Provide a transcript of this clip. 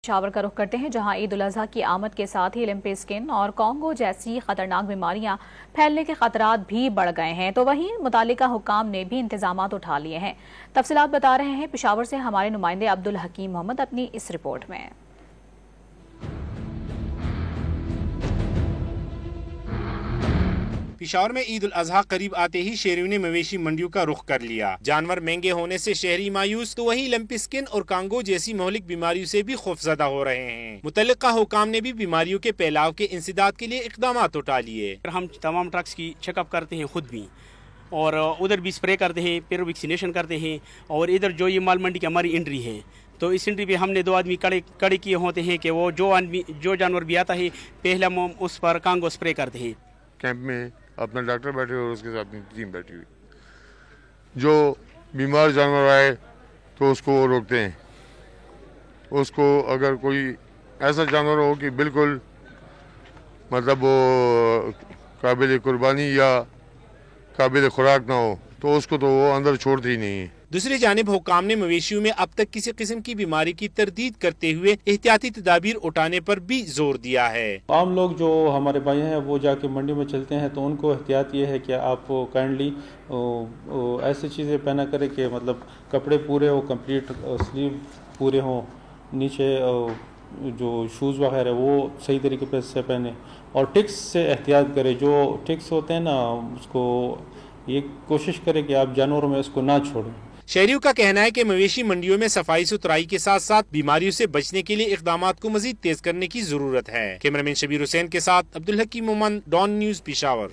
پشاور کا رخ کرتے ہیں، جہاں عید الاضحیٰ کی آمد کے ساتھ ہی لمپی اسکن اور کانگو جیسی خطرناک بیماریاں پھیلنے کے خطرات بھی بڑھ گئے ہیں، تو وہیں متعلقہ حکام نے بھی انتظامات اٹھا لیے ہیں۔ تفصیلات بتا رہے ہیں پشاور سے ہمارے نمائندے عبدالحکیم محمد اپنی اس رپورٹ میں۔ پشاور میں عید الاضحیٰ قریب آتے ہی شہریوں نے مویشی منڈیوں کا رخ کر لیا۔ جانور مہنگے ہونے سے شہری مایوس، تو وہیں لمپی اسکن اور کانگو جیسی مہلک بیماریوں سے بھی خوفزدہ ہو رہے ہیں۔ متعلقہ حکام نے بھی بیماریوں کے پھیلاؤ کے انسداد کے لیے اقدامات اٹھا لیے۔ ہم تمام ٹرکس کی چیک اپ کرتے ہیں خود بھی، اور ادھر بھی اسپرے کرتے ہیں، پھر ویکسینیشن کرتے ہیں، اور ادھر جو یہ مال منڈی کی ہماری انٹری ہے، تو اس انٹری پہ ہم نے 2 آدمی کڑے کیے ہوتے ہیں کہ وہ جو جانور بھی آتا ہے پہلے ہم اس پر کانگو اسپرے کرتے ہیں۔ کیمپ میں اپنا ڈاکٹر بیٹھے اور اس کے ساتھ ٹیم بیٹھی ہوئی، جو بیمار جانور آئے تو اس کو روکتے ہیں۔ اس کو اگر کوئی ایسا جانور ہو کہ بالکل مطلب وہ قابل قربانی یا قابل خوراک نہ ہو تو اس کو تو وہ اندر چھوڑتے ہی نہیں ہیں۔ دوسری جانب حکام نے مویشیوں میں اب تک کسی قسم کی بیماری کی تردید کرتے ہوئے احتیاطی تدابیر اٹھانے پر بھی زور دیا ہے۔ عام لوگ جو ہمارے بھائی ہیں وہ جا کے منڈی میں چلتے ہیں تو ان کو احتیاط یہ ہے کہ آپ کائنڈلی ایسی چیزیں پہنا کریں کہ مطلب کپڑے پورے ہو، کمپلیٹ سلیو پورے ہوں، نیچے جو شوز وغیرہ وہ صحیح طریقے سے پہنے، اور ٹکس سے احتیاط کرے۔ جو ٹکس ہوتے ہیں نا، اس کو یہ کوشش کرے کہ آپ جانوروں میں اس کو نہ چھوڑیں۔ شہریوں کا کہنا ہے کہ مویشی منڈیوں میں صفائی ستھرائی کے ساتھ ساتھ بیماریوں سے بچنے کے لیے اقدامات کو مزید تیز کرنے کی ضرورت ہے۔ کیمرہ مین شبیر حسین کے ساتھ عبدالحکیم محمد، ڈان نیوز، پشاور۔